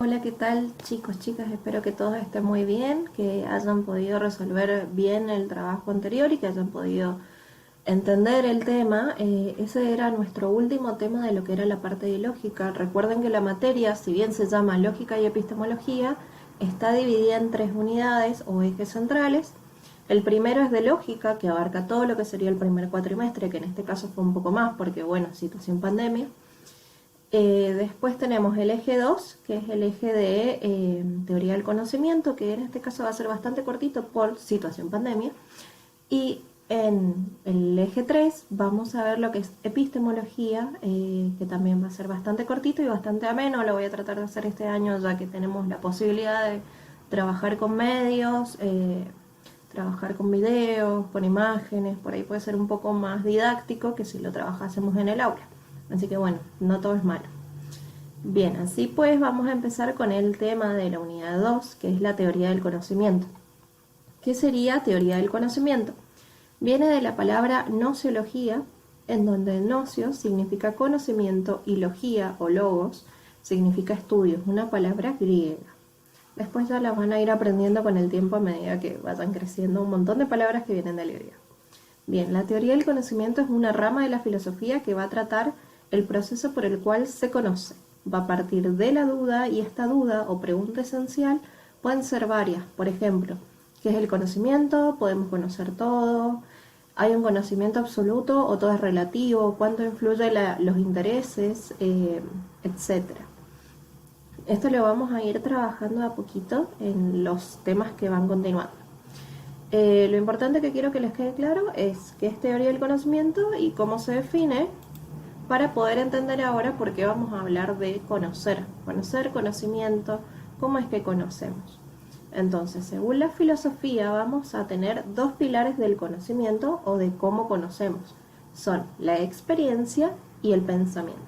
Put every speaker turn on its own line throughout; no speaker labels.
Hola, ¿qué tal chicos, chicas? Espero que todos estén muy bien, que hayan podido resolver bien el trabajo anterior y que hayan podido entender el tema. Ese era nuestro último tema de lo que era la parte de lógica. Recuerden que la materia, si bien se llama lógica y epistemología, está dividida en tres unidades o ejes centrales. El primero es de lógica, que abarca todo lo que sería el primer cuatrimestre, que en este caso fue un poco más porque, bueno, situación pandemia. Después tenemos el eje 2, que es el eje de teoría del conocimiento, que en este caso va a ser bastante cortito por situación pandemia. Y en el eje 3 vamos a ver lo que es epistemología, que también va a ser bastante cortito y bastante ameno. Lo voy a tratar de hacer este año ya que tenemos la posibilidad de trabajar con medios, trabajar con videos, con imágenes. Por ahí puede ser un poco más didáctico que si lo trabajásemos en el aula. Así que bueno, no todo es malo. Bien, así pues vamos a empezar con el tema de la unidad 2, que es la teoría del conocimiento. ¿Qué sería teoría del conocimiento? Viene de la palabra nociología, en donde nocio significa conocimiento y logía o logos significa estudios, una palabra griega. Después ya las van a ir aprendiendo con el tiempo a medida que vayan creciendo un montón de palabras que vienen del griego. Bien, la teoría del conocimiento es una rama de la filosofía que va a tratar el proceso por el cual se conoce. Va a partir de la duda y esta duda o pregunta esencial pueden ser varias. Por ejemplo, ¿qué es el conocimiento? ¿Podemos conocer todo? ¿Hay un conocimiento absoluto o todo es relativo? ¿Cuánto influye los intereses? Etcétera. Esto lo vamos a ir trabajando a poquito en los temas que van continuando. Lo importante que quiero que les quede claro es qué es teoría del conocimiento y cómo se define para poder entender ahora por qué vamos a hablar de conocer, conocimiento, cómo es que conocemos. Entonces, según la filosofía, vamos a tener dos pilares del conocimiento o de cómo conocemos. Son la experiencia y el pensamiento.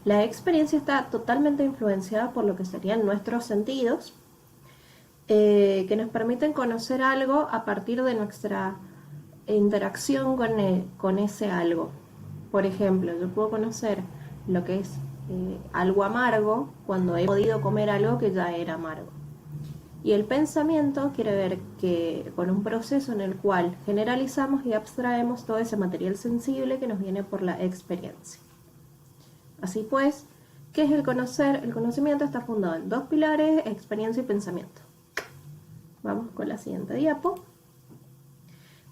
La experiencia está totalmente influenciada por lo que serían nuestros sentidos, que nos permiten conocer algo a partir de nuestra interacción con ese algo. Por ejemplo, yo puedo conocer lo que es algo amargo cuando he podido comer algo que ya era amargo. Y el pensamiento quiere ver que con un proceso en el cual generalizamos y abstraemos todo ese material sensible que nos viene por la experiencia. Así pues, ¿qué es el conocer? El conocimiento está fundado en dos pilares, experiencia y pensamiento. Vamos con la siguiente diapo.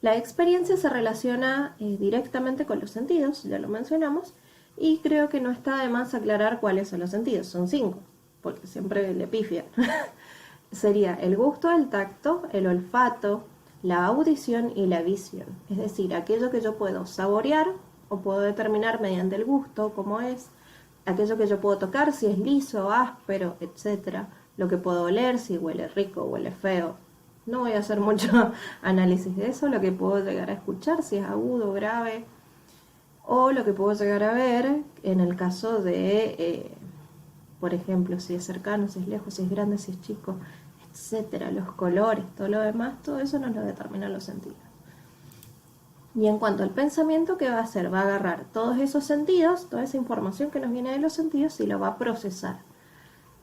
La experiencia se relaciona directamente con los sentidos, ya lo mencionamos, y creo que no está de más aclarar cuáles son los sentidos. Son 5, porque siempre le pifian. Sería el gusto, el tacto, el olfato, la audición y la visión. Es decir, aquello que yo puedo saborear o puedo determinar mediante el gusto, cómo es, aquello que yo puedo tocar, si es liso, áspero, etc. Lo que puedo oler, si huele rico, huele feo. No voy a hacer mucho análisis de eso, lo que puedo llegar a escuchar, si es agudo, grave, o lo que puedo llegar a ver en el caso de, por ejemplo, si es cercano, si es lejos, si es grande, si es chico, etcétera, los colores, todo lo demás, todo eso nos lo determinan los sentidos. Y en cuanto al pensamiento, ¿qué va a hacer? Va a agarrar todos esos sentidos, toda esa información que nos viene de los sentidos y lo va a procesar.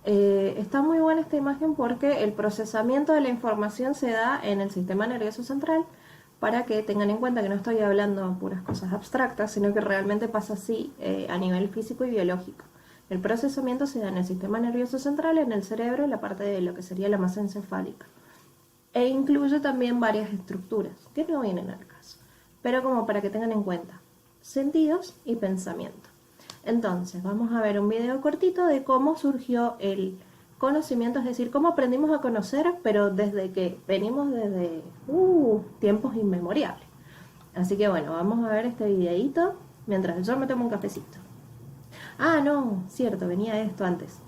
Está muy buena esta imagen porque el procesamiento de la información se da en el sistema nervioso central, para que tengan en cuenta que no estoy hablando puras cosas abstractas, sino que realmente pasa así a nivel físico y biológico. El procesamiento se da en el sistema nervioso central, en el cerebro, en la parte de lo que sería la masa encefálica. E incluye también varias estructuras, que no vienen al caso, pero como para que tengan en cuenta sentidos y pensamiento. Entonces, vamos a ver un video cortito de cómo surgió el conocimiento, es decir, cómo aprendimos a conocer, pero desde que venimos desde tiempos inmemoriales. Así que bueno, vamos a ver este videito mientras yo me tomo un cafecito. Ah, no, cierto, venía esto antes.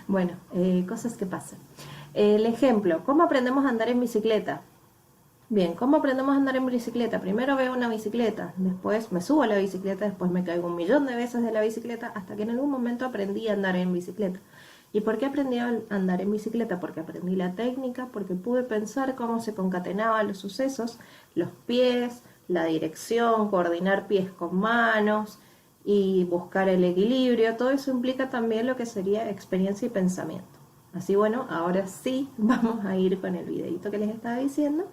Bueno, cosas que pasan. El ejemplo, ¿cómo aprendemos a andar en bicicleta? Bien, ¿cómo aprendemos a andar en bicicleta? Primero veo una bicicleta, después me subo a la bicicleta, después me caigo 1.000.000 de veces de la bicicleta, hasta que en algún momento aprendí a andar en bicicleta. ¿Y por qué aprendí a andar en bicicleta? Porque aprendí la técnica, porque pude pensar cómo se concatenaban los sucesos, los pies, la dirección, coordinar pies con manos, y buscar el equilibrio. Todo eso implica también lo que sería experiencia y pensamiento. Así bueno, ahora sí vamos a ir con el videito que les estaba diciendo.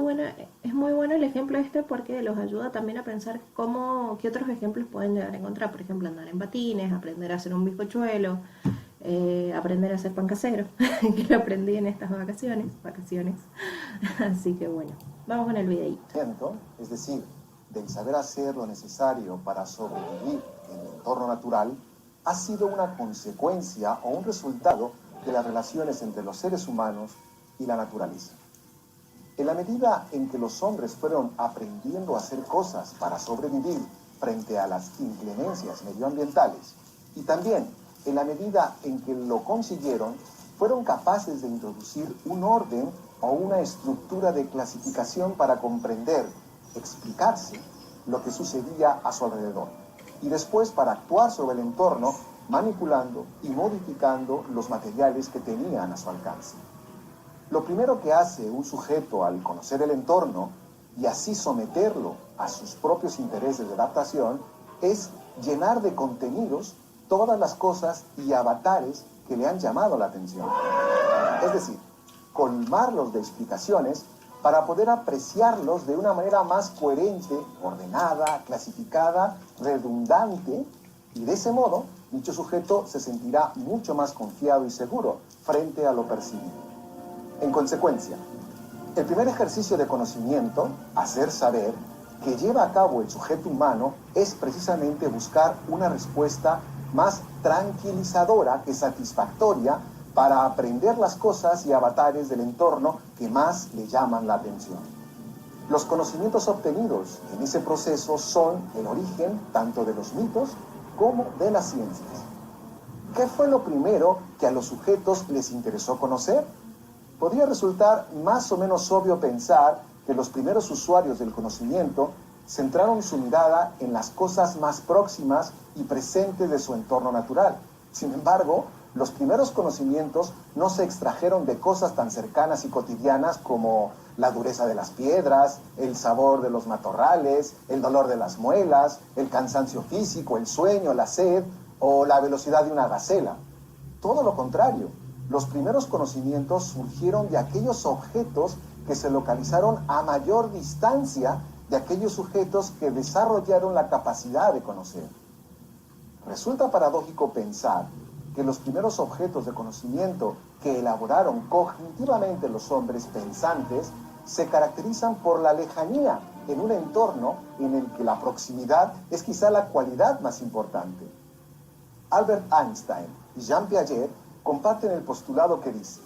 Bueno, es muy bueno el ejemplo este porque los ayuda también a pensar qué otros ejemplos pueden llegar a encontrar. Por ejemplo, andar en patines, aprender a hacer un bizcochuelo, aprender a hacer pan casero, que lo aprendí en estas vacaciones. Así que bueno, vamos con el videito.
Es decir, del saber hacer lo necesario para sobrevivir en el entorno natural, ha sido una consecuencia o un resultado de las relaciones entre los seres humanos y la naturaleza. En la medida en que los hombres fueron aprendiendo a hacer cosas para sobrevivir frente a las inclemencias medioambientales, y también en la medida en que lo consiguieron, fueron capaces de introducir un orden o una estructura de clasificación para comprender, explicarse lo que sucedía a su alrededor, y después para actuar sobre el entorno, manipulando y modificando los materiales que tenían a su alcance. Lo primero que hace un sujeto al conocer el entorno y así someterlo a sus propios intereses de adaptación es llenar de contenidos todas las cosas y avatares que le han llamado la atención. Es decir, colmarlos de explicaciones para poder apreciarlos de una manera más coherente, ordenada, clasificada, redundante, y de ese modo dicho sujeto se sentirá mucho más confiado y seguro frente a lo percibido. En consecuencia, el primer ejercicio de conocimiento, hacer saber, que lleva a cabo el sujeto humano es precisamente buscar una respuesta más tranquilizadora que satisfactoria para aprender las cosas y avatares del entorno que más le llaman la atención. Los conocimientos obtenidos en ese proceso son el origen tanto de los mitos como de las ciencias. ¿Qué fue lo primero que a los sujetos les interesó conocer? Podría resultar más o menos obvio pensar que los primeros usuarios del conocimiento centraron su mirada en las cosas más próximas y presentes de su entorno natural. Sin embargo, los primeros conocimientos no se extrajeron de cosas tan cercanas y cotidianas como la dureza de las piedras, el sabor de los matorrales, el dolor de las muelas, el cansancio físico, el sueño, la sed o la velocidad de una gacela. Todo lo contrario. Los primeros conocimientos surgieron de aquellos objetos que se localizaron a mayor distancia de aquellos sujetos que desarrollaron la capacidad de conocer. Resulta paradójico pensar que los primeros objetos de conocimiento que elaboraron cognitivamente los hombres pensantes se caracterizan por la lejanía en un entorno en el que la proximidad es quizá la cualidad más importante. Albert Einstein y Jean Piaget comparten el postulado que dice: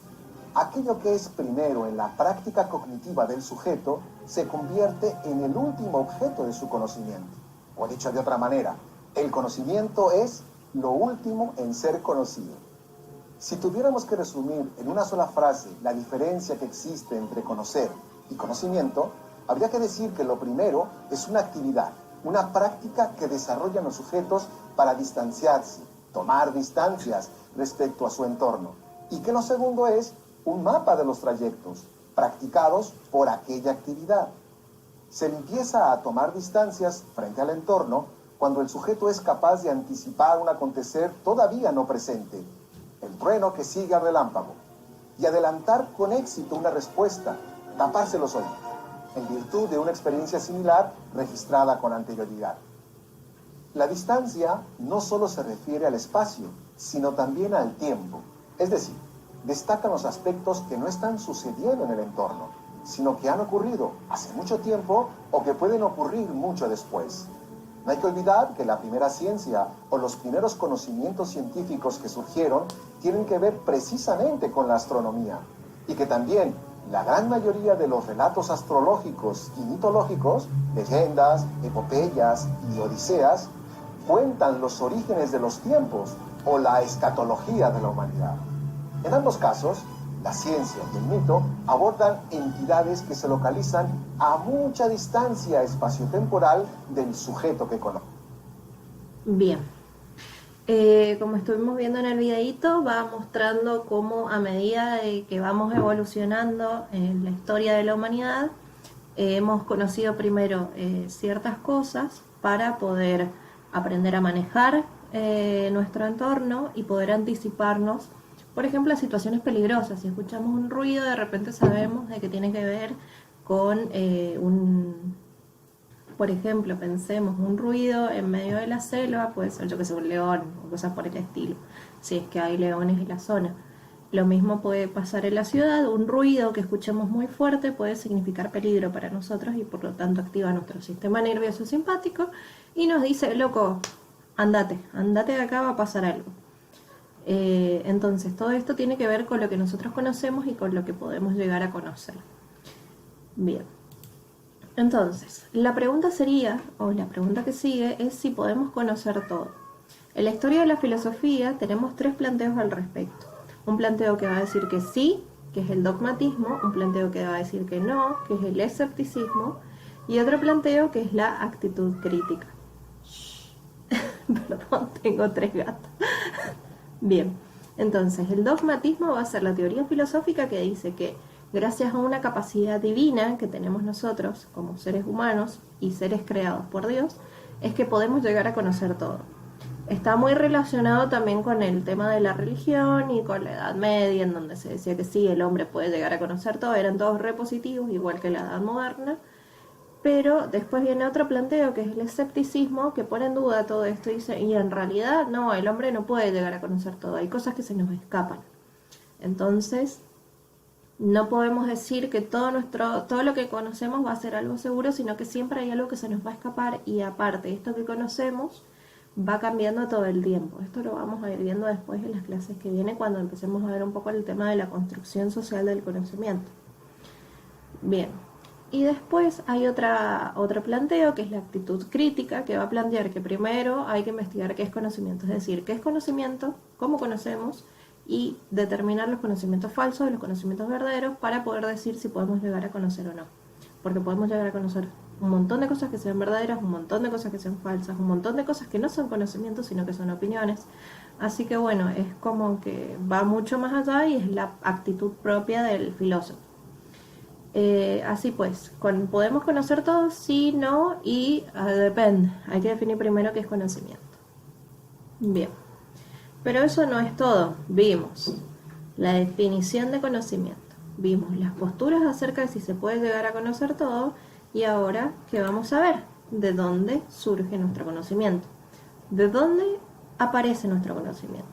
aquello que es primero en la práctica cognitiva del sujeto se convierte en el último objeto de su conocimiento. O dicho de otra manera, el conocimiento es lo último en ser conocido. Si tuviéramos que resumir en una sola frase la diferencia que existe entre conocer y conocimiento, habría que decir que lo primero es una actividad, una práctica que desarrollan los sujetos para distanciarse, tomar distancias respecto a su entorno, y que lo segundo es un mapa de los trayectos practicados por aquella actividad. Se empieza a tomar distancias frente al entorno cuando el sujeto es capaz de anticipar un acontecer todavía no presente, el trueno que sigue al relámpago, y adelantar con éxito una respuesta, taparse los oídos, en virtud de una experiencia similar registrada con anterioridad. La distancia no solo se refiere al espacio, sino también al tiempo. Es decir, destacan los aspectos que no están sucediendo en el entorno, sino que han ocurrido hace mucho tiempo o que pueden ocurrir mucho después. No hay que olvidar que la primera ciencia o los primeros conocimientos científicos que surgieron tienen que ver precisamente con la astronomía, y que también la gran mayoría de los relatos astrológicos y mitológicos, leyendas, epopeyas y odiseas, cuentan los orígenes de los tiempos o la escatología de la humanidad. En ambos casos, la ciencia y el mito abordan entidades que se localizan a mucha distancia espaciotemporal del sujeto que conoce.
Bien, como estuvimos viendo en el videíto, va mostrando cómo a medida de que vamos evolucionando en la historia de la humanidad, hemos conocido primero ciertas cosas para poder aprender a manejar nuestro entorno y poder anticiparnos, por ejemplo, a situaciones peligrosas. Si escuchamos un ruido, de repente sabemos de que tiene que ver con por ejemplo, pensemos un ruido en medio de la selva, puede ser yo que sé, un león o cosas por el estilo, si es que hay leones en la zona. Lo mismo puede pasar en la ciudad, un ruido que escuchemos muy fuerte puede significar peligro para nosotros y por lo tanto activa nuestro sistema nervioso simpático y nos dice, loco, andate de acá, va a pasar algo. Entonces todo esto tiene que ver con lo que nosotros conocemos y con lo que podemos llegar a conocer. Bien. Entonces, la pregunta sería, o la pregunta que sigue, es si podemos conocer todo. En la historia de la filosofía tenemos 3 planteos al respecto. Un planteo que va a decir que sí, que es el dogmatismo, un planteo que va a decir que no, que es el escepticismo, y otro planteo que es la actitud crítica. Perdón, tengo 3 gatos. Bien, entonces el dogmatismo va a ser la teoría filosófica que dice que gracias a una capacidad divina que tenemos nosotros como seres humanos y seres creados por Dios, es que podemos llegar a conocer todo. Está muy relacionado también con el tema de la religión y con la Edad Media, en donde se decía que sí, el hombre puede llegar a conocer todo, eran todos repositivos, igual que la Edad Moderna. Pero después viene otro planteo que es el escepticismo, que pone en duda todo esto y dice, y en realidad no, el hombre no puede llegar a conocer todo, hay cosas que se nos escapan. Entonces, no podemos decir que todo lo que conocemos va a ser algo seguro, sino que siempre hay algo que se nos va a escapar y aparte, esto que conocemos va cambiando todo el tiempo. Esto lo vamos a ir viendo después en las clases que vienen cuando empecemos a ver un poco el tema de la construcción social del conocimiento. Bien. Y después hay otro planteo que es la actitud crítica, que va a plantear que primero hay que investigar qué es conocimiento, es decir, qué es conocimiento, cómo conocemos y determinar los conocimientos falsos de los conocimientos verdaderos para poder decir si podemos llegar a conocer o no. Porque podemos llegar a conocer un montón de cosas que sean verdaderas, un montón de cosas que sean falsas, un montón de cosas que no son conocimientos sino que son opiniones. Así que bueno, es como que va mucho más allá y es la actitud propia del filósofo. Así pues, ¿podemos conocer todo? Sí, no y depende. Hay que definir primero qué es conocimiento. Bien, pero eso no es todo. Vimos la definición de conocimiento, vimos las posturas acerca de si se puede llegar a conocer todo y ahora, ¿qué vamos a ver? ¿De dónde surge nuestro conocimiento? ¿De dónde aparece nuestro conocimiento?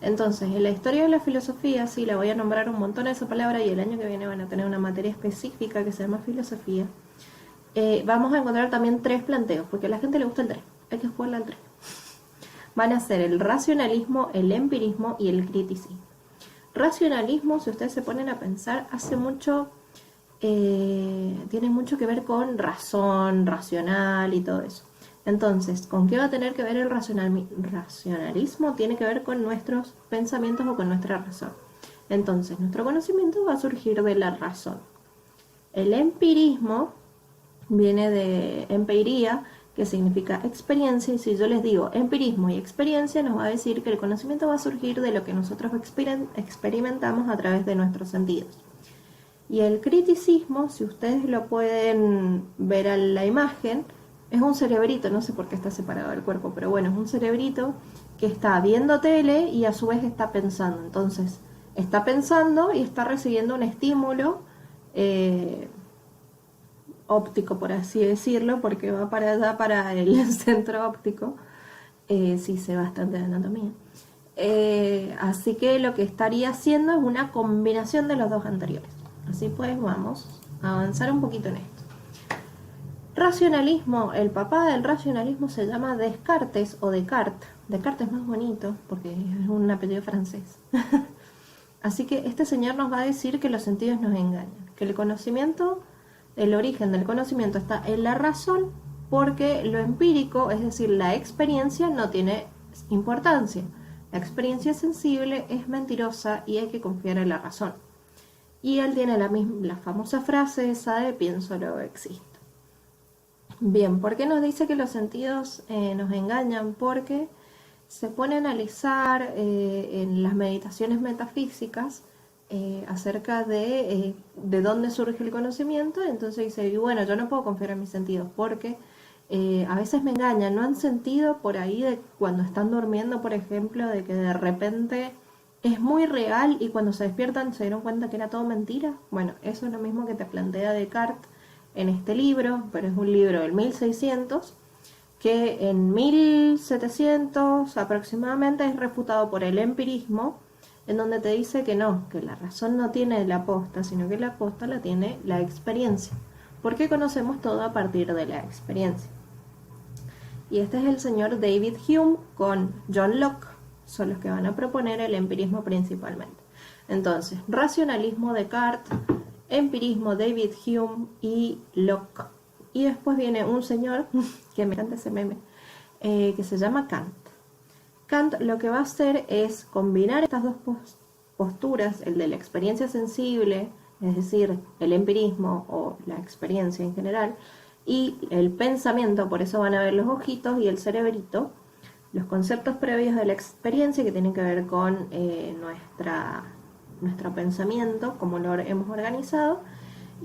Entonces, en la historia de la filosofía, sí, la voy a nombrar un montón esa palabra y el año que viene van a tener una materia específica que se llama filosofía. Vamos a encontrar también 3 planteos, porque a la gente le gusta el 3, hay que jugarle al 3. Van a ser el racionalismo, el empirismo y el criticismo. Racionalismo, si ustedes se ponen a pensar, tiene mucho que ver con razón, racional y todo eso. Entonces, ¿con qué va a tener que ver el racionalismo? Tiene que ver con nuestros pensamientos o con nuestra razón. Entonces, nuestro conocimiento va a surgir de la razón. El empirismo viene de empiria, que significa experiencia, y si yo les digo empirismo y experiencia, nos va a decir que el conocimiento va a surgir de lo que nosotros experimentamos a través de nuestros sentidos. Y el criticismo, si ustedes lo pueden ver a la imagen, es un cerebrito, no sé por qué está separado del cuerpo, pero bueno, es un cerebrito que está viendo tele y a su vez está pensando. Entonces, está pensando y está recibiendo un estímulo óptico, por así decirlo, porque va para allá, para el centro óptico. Sí sé bastante de anatomía. Así que lo que estaría haciendo es una combinación de los dos anteriores. Así pues, vamos a avanzar un poquito en esto. Racionalismo, el papá del racionalismo se llama Descartes o Descartes. Descartes es más bonito porque es un apellido francés. Así que este señor nos va a decir que los sentidos nos engañan, que el conocimiento, el origen del conocimiento está en la razón, porque lo empírico, es decir, la experiencia, no tiene importancia. La experiencia sensible es mentirosa y hay que confiar en la razón. Y él tiene la famosa frase esa de pienso luego existo. Bien, ¿por qué nos dice que los sentidos nos engañan? Porque se pone a analizar en las meditaciones metafísicas acerca de dónde surge el conocimiento. Entonces dice, y bueno, yo no puedo confiar en mis sentidos porque a veces me engañan. ¿No han sentido por ahí de cuando están durmiendo, por ejemplo, de que de repente es muy real y cuando se despiertan se dieron cuenta que era todo mentira? Bueno, eso es lo mismo que te plantea Descartes en este libro, pero es un libro del 1600, que en 1700 aproximadamente es refutado por el empirismo, en donde te dice que no, que la razón no tiene la posta, sino que la posta la tiene la experiencia, porque conocemos todo a partir de la experiencia. Y este es el señor David Hume con John Locke, son los que van a proponer el empirismo principalmente. Entonces, racionalismo Descartes, empirismo David Hume y Locke. Y después viene un señor, que me encanta ese meme, que se llama Kant. Kant lo que va a hacer es combinar estas dos posturas, el de la experiencia sensible, es decir, el empirismo o la experiencia en general, y el pensamiento, por eso van a ver los ojitos y el cerebrito, los conceptos previos de la experiencia que tienen que ver con nuestro pensamiento, cómo lo hemos organizado,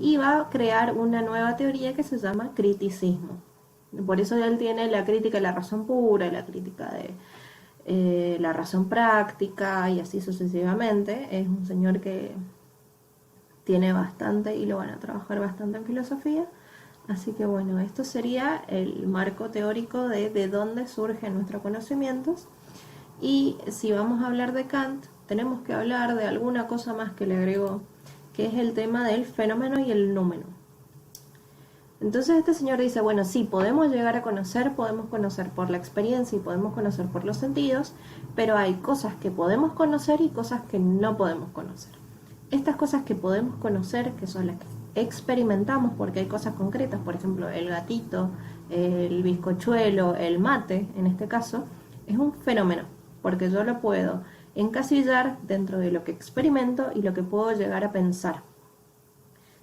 y va a crear una nueva teoría que se llama criticismo. Por eso él tiene la crítica de la razón pura, la crítica de la razón práctica y así sucesivamente. Es un señor que tiene bastante y lo van a trabajar bastante en filosofía. Así que bueno, esto sería el marco teórico de dónde surgen nuestros conocimientos. Y si vamos a hablar de Kant, tenemos que hablar de alguna cosa más que le agregó, que es el tema del fenómeno y el númeno. Entonces este señor dice, bueno, sí, podemos llegar a conocer, podemos conocer por la experiencia y podemos conocer por los sentidos, pero hay cosas que podemos conocer y cosas que no podemos conocer. Estas cosas que podemos conocer, que son las que experimentamos, porque hay cosas concretas, por ejemplo, el gatito, el bizcochuelo, el mate, en este caso, es un fenómeno, porque yo lo puedo encasillar dentro de lo que experimento y lo que puedo llegar a pensar.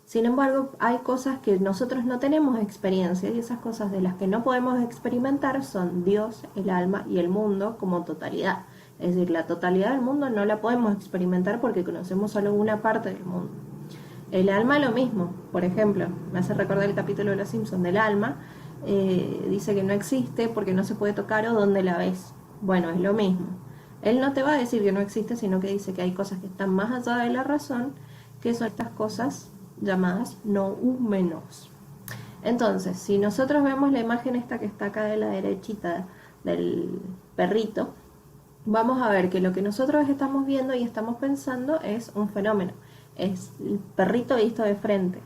Sin embargo, hay cosas que nosotros no tenemos experiencia y esas cosas de las que no podemos experimentar son Dios, el alma y el mundo como totalidad. Es decir, la totalidad del mundo no la podemos experimentar porque conocemos solo una parte del mundo. El alma lo mismo, por ejemplo, me hace recordar el capítulo de Los Simpsons del alma, dice que no existe porque no se puede tocar o donde la ves. Bueno, es lo mismo. Él no te va a decir que no existe, sino que dice que hay cosas que están más allá de la razón, que son estas cosas llamadas noumenos. Entonces, si nosotros vemos la imagen esta que está acá de la derechita del perrito, vamos a ver que lo que nosotros estamos viendo y estamos pensando es un fenómeno, es el perrito visto de frente.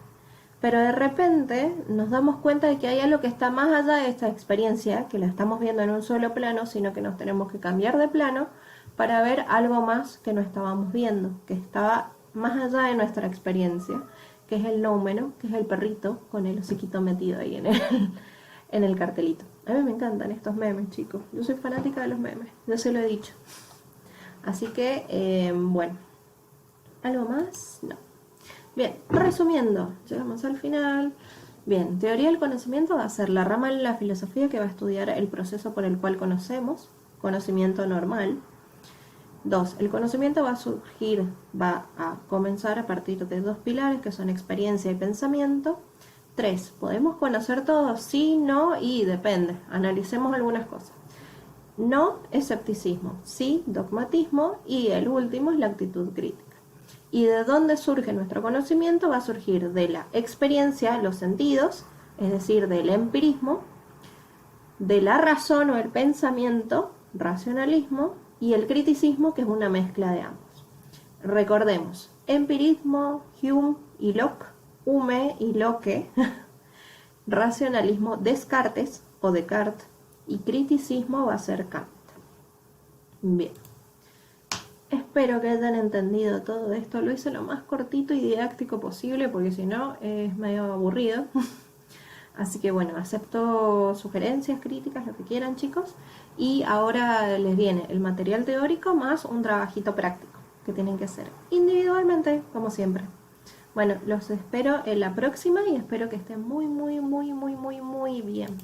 Pero de repente nos damos cuenta de que hay algo que está más allá de esta experiencia, que la estamos viendo en un solo plano, sino que nos tenemos que cambiar de plano para ver algo más que no estábamos viendo, que estaba más allá de nuestra experiencia, que es el noumeno, que es el perrito con el hociquito metido ahí en el cartelito. A mí me encantan estos memes, chicos. Yo soy fanática de los memes, yo se lo he dicho. Así que, bueno, ¿algo más? No. Bien, resumiendo, llegamos al final. Bien, teoría del conocimiento va a ser la rama de la filosofía que va a estudiar el proceso por el cual conocemos, conocimiento normal. 2. El conocimiento va a comenzar a partir de dos pilares que son experiencia y pensamiento. 3. ¿Podemos conocer todo? Sí, no y depende. Analicemos algunas cosas. No, escepticismo. Sí, dogmatismo. Y el último es la actitud crítica. ¿Y de dónde surge nuestro conocimiento? Va a surgir de la experiencia, los sentidos, es decir, del empirismo, de la razón o el pensamiento, racionalismo, y el criticismo, que es una mezcla de ambos. Recordemos, empirismo, Hume y Locke, Hume y Locke, racionalismo, Descartes o Descartes, y criticismo va a ser Kant. Bien. Espero que hayan entendido todo esto. Lo hice lo más cortito y didáctico posible, porque si no es medio aburrido. Así que bueno, acepto sugerencias, críticas, lo que quieran, chicos. Y ahora les viene el material teórico más un trabajito práctico que tienen que hacer individualmente, como siempre. Bueno, los espero en la próxima y espero que estén muy bien.